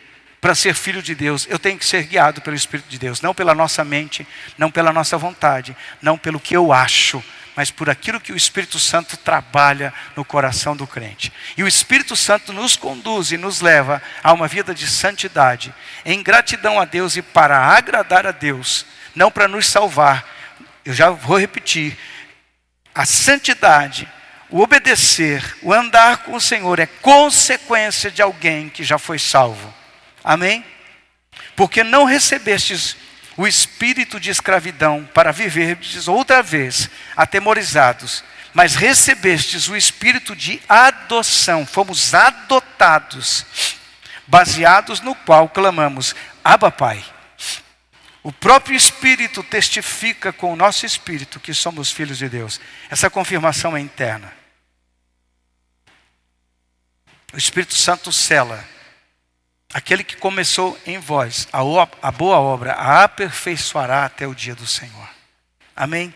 para ser filho de Deus. Eu tenho que ser guiado pelo Espírito de Deus, não pela nossa mente, não pela nossa vontade, não pelo que eu acho, mas por aquilo que o Espírito Santo trabalha no coração do crente. E o Espírito Santo nos conduz e nos leva a uma vida de santidade, em gratidão a Deus e para agradar a Deus, não para nos salvar. Eu já vou repetir, a santidade, o obedecer, o andar com o Senhor é consequência de alguém que já foi salvo. Amém? Porque não recebestes o espírito de escravidão para viverdes outra vez atemorizados, mas recebestes o espírito de adoção, fomos adotados, baseados no qual clamamos, Abba Pai. O próprio Espírito testifica com o nosso espírito que somos filhos de Deus. Essa confirmação é interna. O Espírito Santo sela. Aquele que começou em vós a boa obra, a aperfeiçoará até o dia do Senhor. Amém?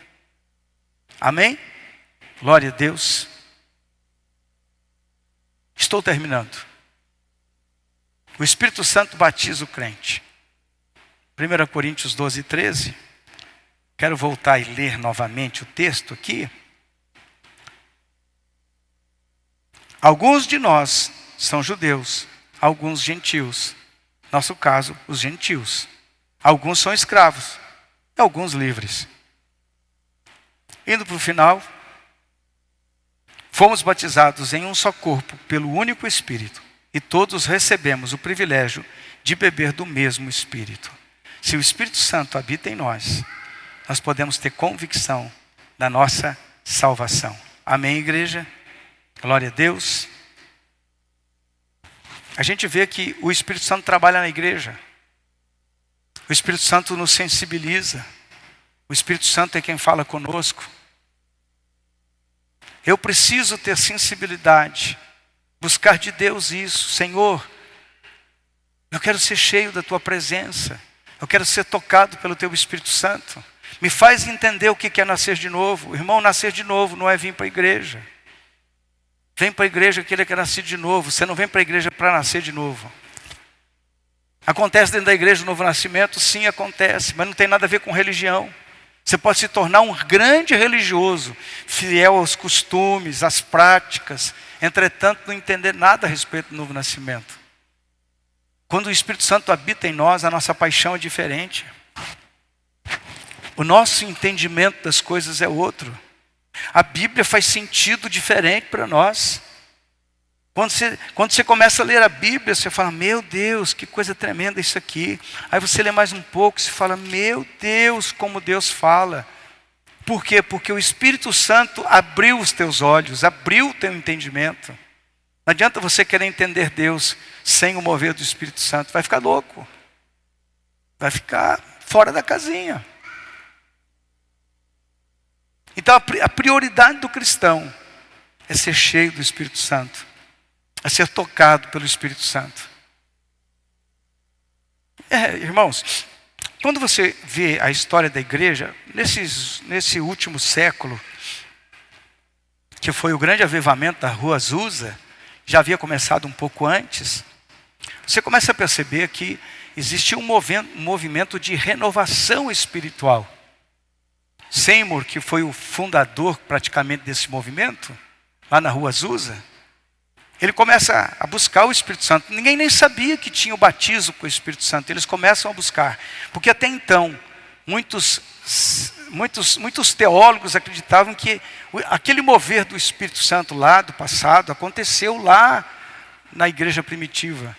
Amém? Glória a Deus. Estou terminando. O Espírito Santo batiza o crente. 1 Coríntios 12, 13. Quero voltar e ler novamente o texto aqui. Alguns de nós são judeus, alguns gentios. Nosso caso, os gentios. Alguns são escravos, alguns livres. Indo para o final, fomos batizados em um só corpo pelo único Espírito, e todos recebemos o privilégio de beber do mesmo Espírito. Se o Espírito Santo habita em nós, nós podemos ter convicção da nossa salvação. Amém, igreja? Glória a Deus. A gente vê que o Espírito Santo trabalha na igreja. O Espírito Santo nos sensibiliza. O Espírito Santo é quem fala conosco. Eu preciso ter sensibilidade, buscar de Deus isso. Senhor, eu quero ser cheio da Tua presença. Eu quero ser tocado pelo Teu Espírito Santo. Me faz entender o que é nascer de novo. Irmão, nascer de novo não é vir para a igreja. Vem para a igreja aquele que é nascido de novo. Você não vem para a igreja para nascer de novo. Acontece dentro da igreja o novo nascimento? Sim, acontece. Mas não tem nada a ver com religião. Você pode se tornar um grande religioso, fiel aos costumes, às práticas. Entretanto, não entender nada a respeito do novo nascimento. Quando o Espírito Santo habita em nós, a nossa paixão é diferente. O nosso entendimento das coisas é outro. A Bíblia faz sentido diferente para nós. Quando você começa a ler a Bíblia, você fala, meu Deus, que coisa tremenda isso aqui. Aí você lê mais um pouco, você fala, meu Deus, como Deus fala. Por quê? Porque o Espírito Santo abriu os teus olhos, abriu o teu entendimento. Não adianta você querer entender Deus sem o mover do Espírito Santo. Vai ficar louco. Vai ficar fora da casinha. Então a prioridade do cristão é ser cheio do Espírito Santo. É ser tocado pelo Espírito Santo. Irmãos, quando você vê a história da igreja, nesse último século, que foi o grande avivamento da Rua Azusa, já havia começado um pouco antes, você começa a perceber que existia um movimento de renovação espiritual. Seymour, que foi o fundador praticamente desse movimento, lá na Rua Azusa, ele começa a buscar o Espírito Santo. Ninguém nem sabia que tinha o batismo com o Espírito Santo. Eles começam a buscar. Porque até então, muitos teólogos acreditavam que aquele mover do Espírito Santo lá do passado aconteceu lá na igreja primitiva.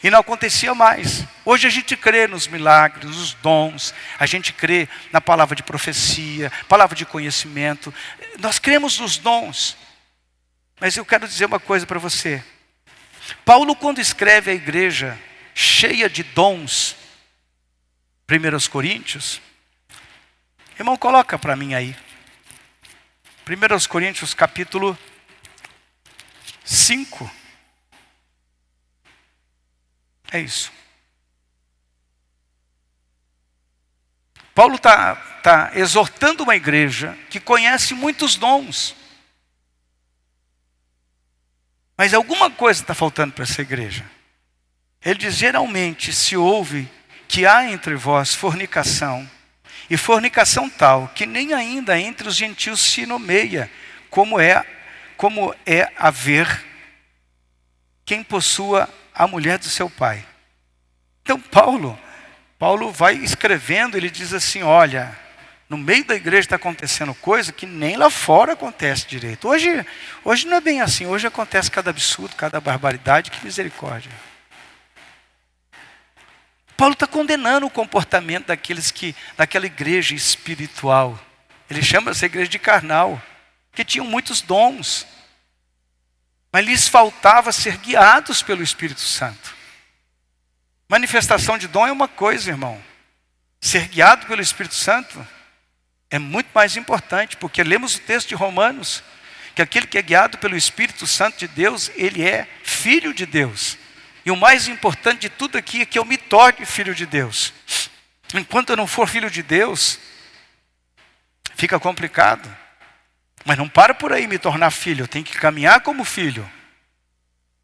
E não acontecia mais. Hoje a gente crê nos milagres, nos dons. A gente crê na palavra de profecia, palavra de conhecimento. Nós cremos nos dons. Mas eu quero dizer uma coisa para você. Paulo, quando escreve a igreja cheia de dons, 1 Coríntios, irmão, coloca para mim aí. 1 Coríntios capítulo 5. É isso. Paulo está exortando uma igreja que conhece muitos dons. Mas alguma coisa está faltando para essa igreja. Ele diz, geralmente se ouve que há entre vós fornicação, e fornicação tal, que nem ainda entre os gentios se nomeia, como é haver quem possua a mulher do seu pai. Então Paulo vai escrevendo, ele diz assim, olha, no meio da igreja está acontecendo coisa que nem lá fora acontece direito. Hoje não é bem assim, hoje acontece cada absurdo, cada barbaridade, que misericórdia. Paulo está condenando o comportamento daquela igreja espiritual. Ele chama essa igreja de carnal, que tinham muitos dons, mas lhes faltava ser guiados pelo Espírito Santo. Manifestação de dom é uma coisa, irmão. Ser guiado pelo Espírito Santo é muito mais importante, porque lemos o texto de Romanos, que aquele que é guiado pelo Espírito Santo de Deus, ele é filho de Deus. E o mais importante de tudo aqui é que eu me torne filho de Deus. Enquanto eu não for filho de Deus, fica complicado. Mas não para por aí me tornar filho, eu tenho que caminhar como filho.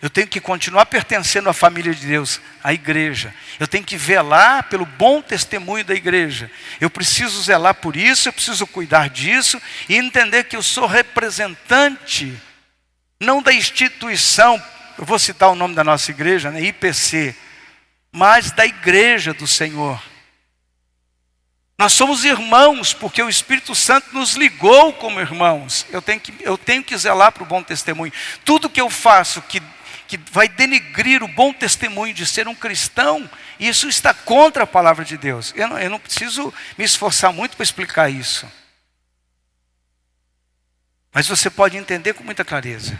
Eu tenho que continuar pertencendo à família de Deus, à igreja. Eu tenho que velar pelo bom testemunho da igreja. Eu preciso zelar por isso, eu preciso cuidar disso e entender que eu sou representante, não da instituição, eu vou citar o nome da nossa igreja, né, IPC, mas da igreja do Senhor. Nós somos irmãos, porque o Espírito Santo nos ligou como irmãos. Eu tenho que zelar para o bom testemunho. Tudo que eu faço que vai denegrir o bom testemunho de ser um cristão, isso está contra a palavra de Deus. Eu não preciso me esforçar muito para explicar isso. Mas você pode entender com muita clareza.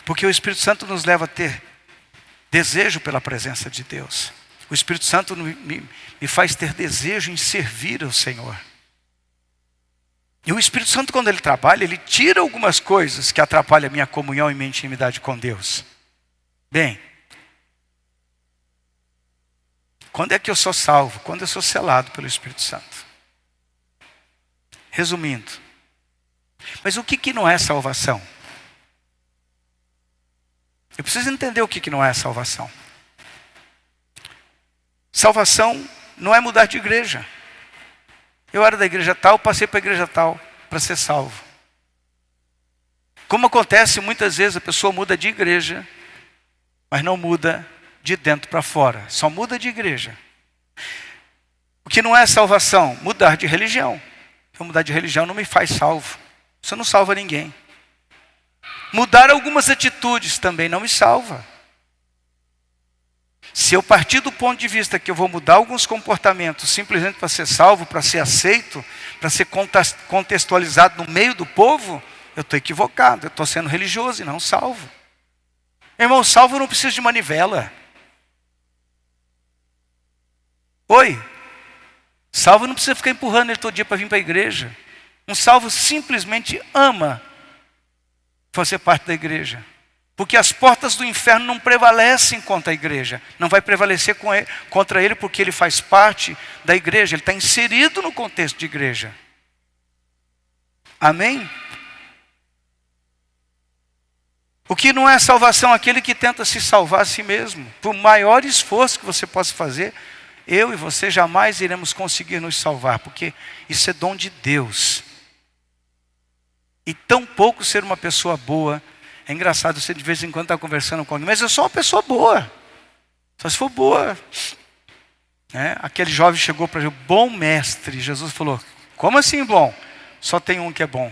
Porque o Espírito Santo nos leva a ter desejo pela presença de Deus. O Espírito Santo me faz ter desejo em servir ao Senhor. E o Espírito Santo, quando ele trabalha, ele tira algumas coisas que atrapalham a minha comunhão e minha intimidade com Deus. Bem, quando é que eu sou salvo? Quando eu sou selado pelo Espírito Santo. Resumindo, mas o que não é salvação? Eu preciso entender o que não é salvação. Salvação não é mudar de igreja. Eu era da igreja tal, passei para a igreja tal para ser salvo. Como acontece muitas vezes, a pessoa muda de igreja, mas não muda de dentro para fora, só muda de igreja. O que não é salvação? Mudar de religião. Eu mudar de religião não me faz salvo. Isso não salva ninguém. Mudar algumas atitudes também não me salva. Se eu partir do ponto de vista que eu vou mudar alguns comportamentos simplesmente para ser salvo, para ser aceito, para ser contextualizado no meio do povo, eu estou equivocado, eu estou sendo religioso e não salvo. Irmão, salvo não precisa de manivela. Oi? Salvo não precisa ficar empurrando ele todo dia para vir para a igreja. Um salvo simplesmente ama fazer parte da igreja. Porque as portas do inferno não prevalecem contra a igreja. Não vai prevalecer contra ele porque ele faz parte da igreja. Ele está inserido no contexto de igreja. Amém? O que não é salvação? Aquele que tenta se salvar a si mesmo. Por maior esforço que você possa fazer, eu e você jamais iremos conseguir nos salvar. Porque isso é dom de Deus. E tão pouco ser uma pessoa boa. É engraçado, você de vez em quando está conversando com alguém, mas eu sou uma pessoa boa. Só se for boa. Aquele jovem chegou para Jesus, bom mestre. Jesus falou, como assim bom? Só tem um que é bom,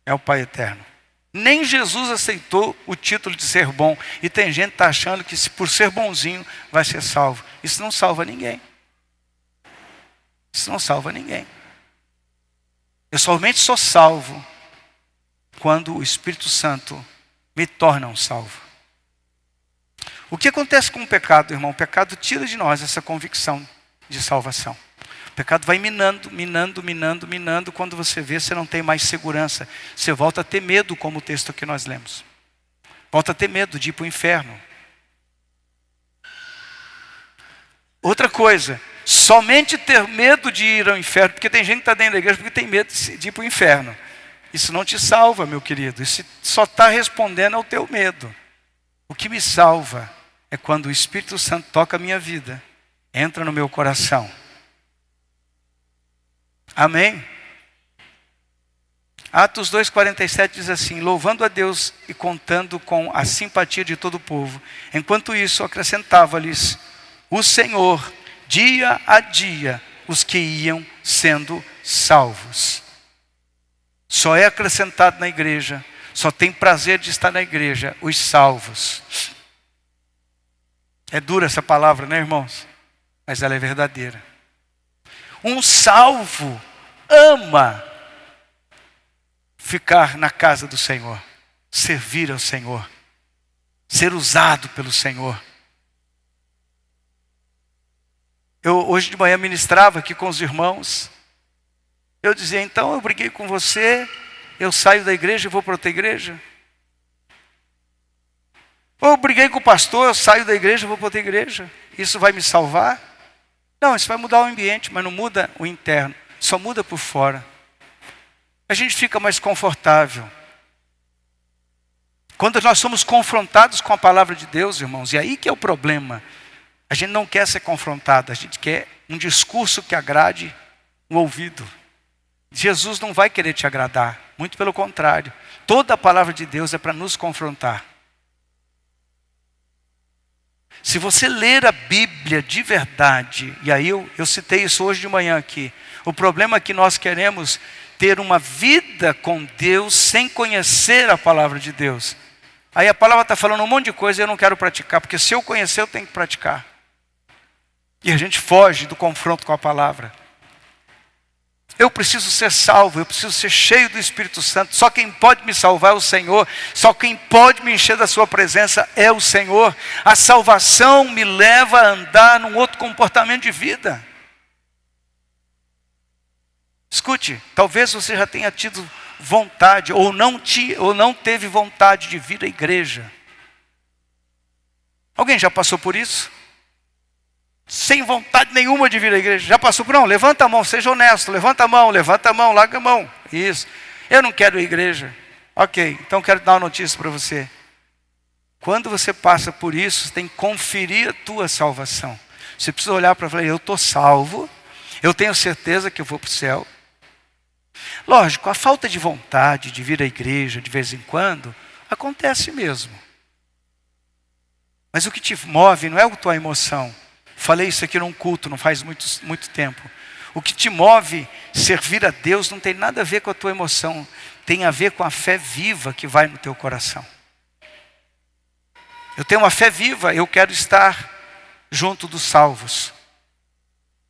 é o Pai Eterno. Nem Jesus aceitou o título de ser bom. E tem gente que está achando que por ser bonzinho vai ser salvo. Isso não salva ninguém. Isso não salva ninguém. Eu somente sou salvo quando o Espírito Santo me torna um salvo. O que acontece com o pecado, irmão? O pecado tira de nós essa convicção de salvação. O pecado vai minando, minando, minando, minando. Quando você vê, você não tem mais segurança. Você volta a ter medo, como o texto que nós lemos. Volta a ter medo de ir para o inferno. Outra coisa, somente ter medo de ir ao inferno, porque tem gente que está dentro da igreja porque tem medo de ir para o inferno. Isso não te salva, meu querido. Isso só está respondendo ao teu medo. O que me salva é quando o Espírito Santo toca a minha vida, entra no meu coração. Amém? Atos 2,47 diz assim: louvando a Deus e contando com a simpatia de todo o povo. Enquanto isso, acrescentava-lhes o Senhor, dia a dia, os que iam sendo salvos. Só é acrescentado na igreja, só tem prazer de estar na igreja, os salvos. É dura essa palavra, né, irmãos? Mas ela é verdadeira. Um salvo ama ficar na casa do Senhor, servir ao Senhor, ser usado pelo Senhor. Eu hoje de manhã ministrava aqui com os irmãos. Eu dizia, então eu briguei com você, eu saio da igreja e vou para outra igreja. Ou eu briguei com o pastor, eu saio da igreja e vou para outra igreja. Isso vai me salvar? Não, isso vai mudar o ambiente, mas não muda o interno, só muda por fora. A gente fica mais confortável. Quando nós somos confrontados com a palavra de Deus, irmãos, e aí que é o problema. A gente não quer ser confrontado, a gente quer um discurso que agrade o ouvido. Jesus não vai querer te agradar, muito pelo contrário. Toda a palavra de Deus é para nos confrontar. Se você ler a Bíblia de verdade, e aí eu citei isso hoje de manhã aqui, o problema é que nós queremos ter uma vida com Deus sem conhecer a palavra de Deus. Aí a palavra está falando um monte de coisa e eu não quero praticar, porque se eu conhecer eu tenho que praticar. E a gente foge do confronto com a palavra. Eu preciso ser salvo, eu preciso ser cheio do Espírito Santo. Só quem pode me salvar é o Senhor. Só quem pode me encher da sua presença é o Senhor. A salvação me leva a andar num outro comportamento de vida. Escute, talvez você já tenha tido vontade, ou não teve vontade de vir à igreja. Alguém já passou por isso? Sem vontade nenhuma de vir à igreja. Já passou por não? Levanta a mão, seja honesto. Levanta a mão, larga a mão. Isso. Eu não quero ir à igreja. Ok, então quero dar uma notícia para você. Quando você passa por isso, você tem que conferir a tua salvação. Você precisa olhar para falar, eu estou salvo. Eu tenho certeza que eu vou para o céu. Lógico, a falta de vontade de vir à igreja de vez em quando, acontece mesmo. Mas o que te move não é a tua emoção. Falei isso aqui num culto, não faz muito tempo. O que te move servir a Deus não tem nada a ver com a tua emoção. Tem a ver com a fé viva que vai no teu coração. Eu tenho uma fé viva, eu quero estar junto dos salvos.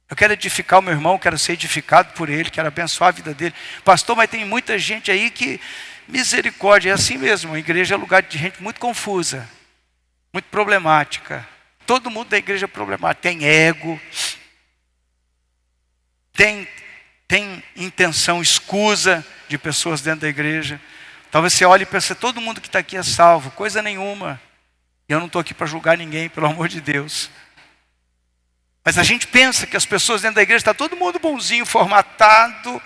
Eu quero edificar o meu irmão, quero ser edificado por ele, quero abençoar a vida dele. Pastor, mas tem muita gente aí que, misericórdia, é assim mesmo. A igreja é lugar de gente muito confusa, muito problemática. Todo mundo da igreja é problemático. Tem ego, tem intenção escusa de pessoas dentro da igreja. Talvez você olhe e pense, todo mundo que está aqui é salvo. Coisa nenhuma. Eu não estou aqui para julgar ninguém, pelo amor de Deus. Mas a gente pensa que as pessoas dentro da igreja, está todo mundo bonzinho, formatado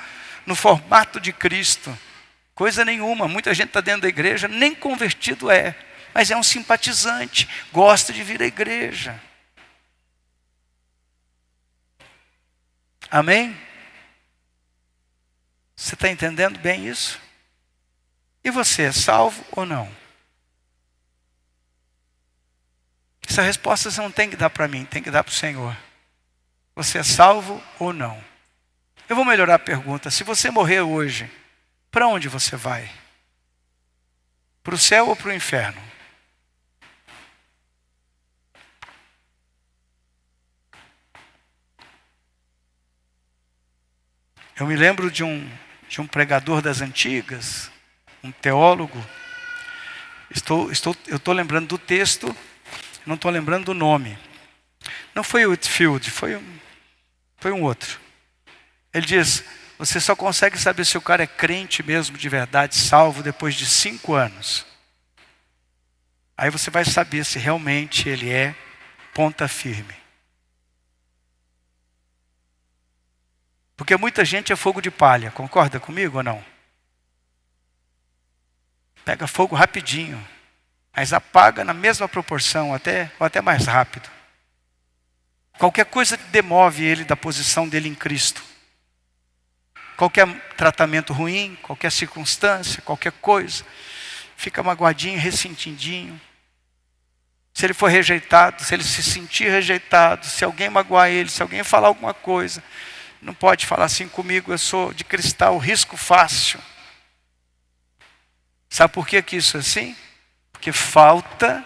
no formato de Cristo. Coisa nenhuma. Muita gente está dentro da igreja, nem convertido é. Mas é um simpatizante, gosta de vir à igreja. Amém? Você está entendendo bem isso? E você é salvo ou não? Essa resposta você não tem que dar para mim, tem que dar para o Senhor. Você é salvo ou não? Eu vou melhorar a pergunta. Se você morrer hoje, para onde você vai? Para o céu ou para o inferno? Eu me lembro de um pregador das antigas, um teólogo. Eu estou lembrando do texto. não estou lembrando do nome. Não foi o Whitfield, foi um outro. Ele diz, você só consegue saber se o cara é crente mesmo, de verdade, salvo, depois de 5 anos. Aí você vai saber se realmente ele é ponta firme. Porque muita gente é fogo de palha, concorda comigo ou não? Pega fogo rapidinho, mas apaga na mesma proporção, ou até mais rápido. Qualquer coisa demove ele da posição dele em Cristo. Qualquer tratamento ruim, qualquer circunstância, qualquer coisa, fica magoadinho, ressentidinho. Se ele for rejeitado, se ele se sentir rejeitado, se alguém magoar ele, se alguém falar alguma coisa, não pode falar assim comigo, eu sou de cristal, risco fácil. Sabe por que isso é assim? Porque falta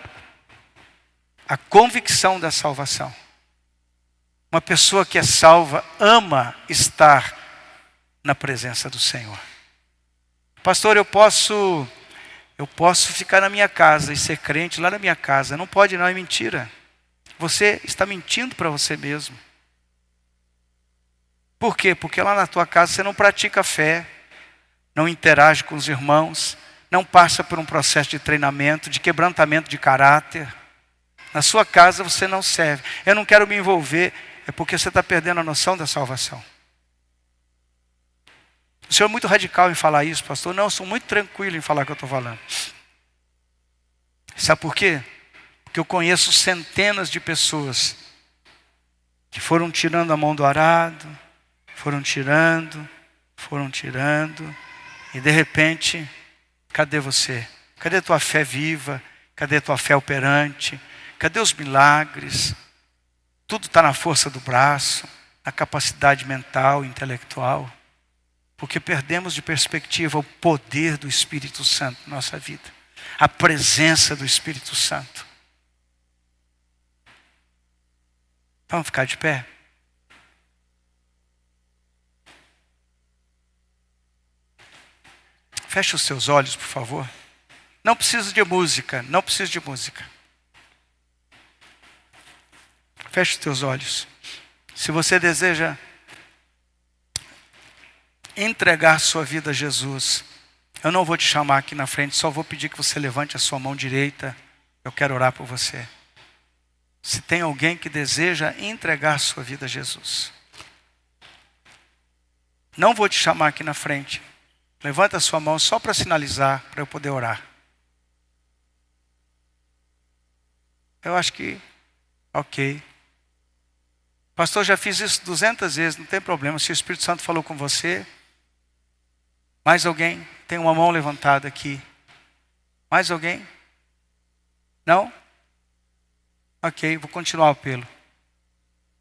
a convicção da salvação. Uma pessoa que é salva ama estar na presença do Senhor. Pastor, eu posso ficar na minha casa e ser crente lá na minha casa. Não pode não, é mentira. Você está mentindo para você mesmo. Por quê? Porque lá na tua casa você não pratica fé, não interage com os irmãos, não passa por um processo de treinamento, de quebrantamento de caráter. Na sua casa você não serve. Eu não quero me envolver, é porque você está perdendo a noção da salvação. O senhor é muito radical em falar isso, pastor. Não, eu sou muito tranquilo em falar o que eu estou falando. Sabe por quê? Porque eu conheço centenas de pessoas que foram tirando a mão do arado, foram tirando, e de repente, cadê você? Cadê tua fé viva? Cadê tua fé operante? Cadê os milagres? Tudo está na força do braço, na capacidade mental, intelectual. Porque perdemos de perspectiva o poder do Espírito Santo na nossa vida. A presença do Espírito Santo. Vamos ficar de pé? Feche os seus olhos, por favor. Não preciso de música, não preciso de música. Feche os teus olhos. Se você deseja entregar sua vida a Jesus, eu não vou te chamar aqui na frente, só vou pedir que você levante a sua mão direita. Eu quero orar por você. Se tem alguém que deseja entregar sua vida a Jesus, não vou te chamar aqui na frente. Levanta a sua mão só para sinalizar, para eu poder orar. Eu acho que, ok. Pastor, já fiz isso 200 vezes, não tem problema. Se o Espírito Santo falou com você, mais alguém? Tem uma mão levantada aqui. Mais alguém? Não? Ok, vou continuar o apelo.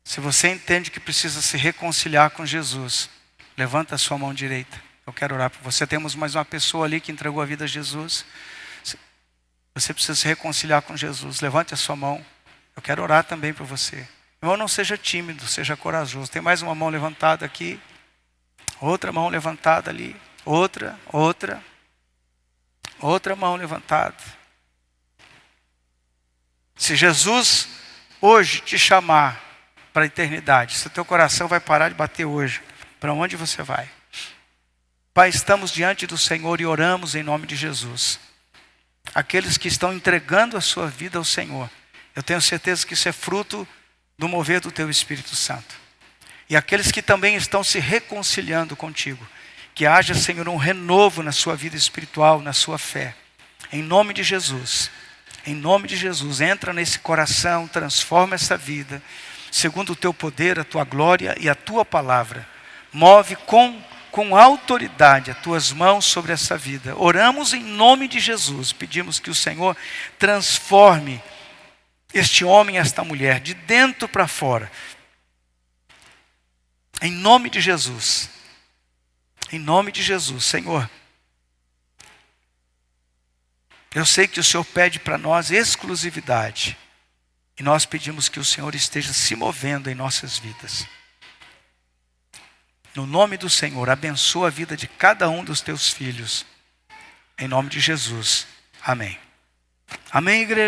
Se você entende que precisa se reconciliar com Jesus, levanta a sua mão direita. Eu quero orar por você. Temos mais uma pessoa ali que entregou a vida a Jesus. Você precisa se reconciliar com Jesus. Levante a sua mão. Eu quero orar também por você. Irmão, não seja tímido, seja corajoso. Tem mais uma mão levantada aqui. Outra mão levantada ali. Outra mão levantada. Se Jesus hoje te chamar para a eternidade, se o teu coração vai parar de bater hoje, para onde você vai? Pai, estamos diante do Senhor e oramos em nome de Jesus. Aqueles que estão entregando a sua vida ao Senhor, eu tenho certeza que isso é fruto do mover do teu Espírito Santo. E aqueles que também estão se reconciliando contigo, que haja, Senhor, um renovo na sua vida espiritual, na sua fé. Em nome de Jesus, entra nesse coração, transforma essa vida, segundo o teu poder, a tua glória e a tua palavra. Move com autoridade as tuas mãos sobre essa vida. Oramos em nome de Jesus, pedimos que o Senhor transforme este homem e esta mulher, de dentro para fora. Em nome de Jesus. Em nome de Jesus, Senhor. Eu sei que o Senhor pede para nós exclusividade. E nós pedimos que o Senhor esteja se movendo em nossas vidas. No nome do Senhor, abençoa a vida de cada um dos teus filhos. Em nome de Jesus. Amém. Amém, igreja.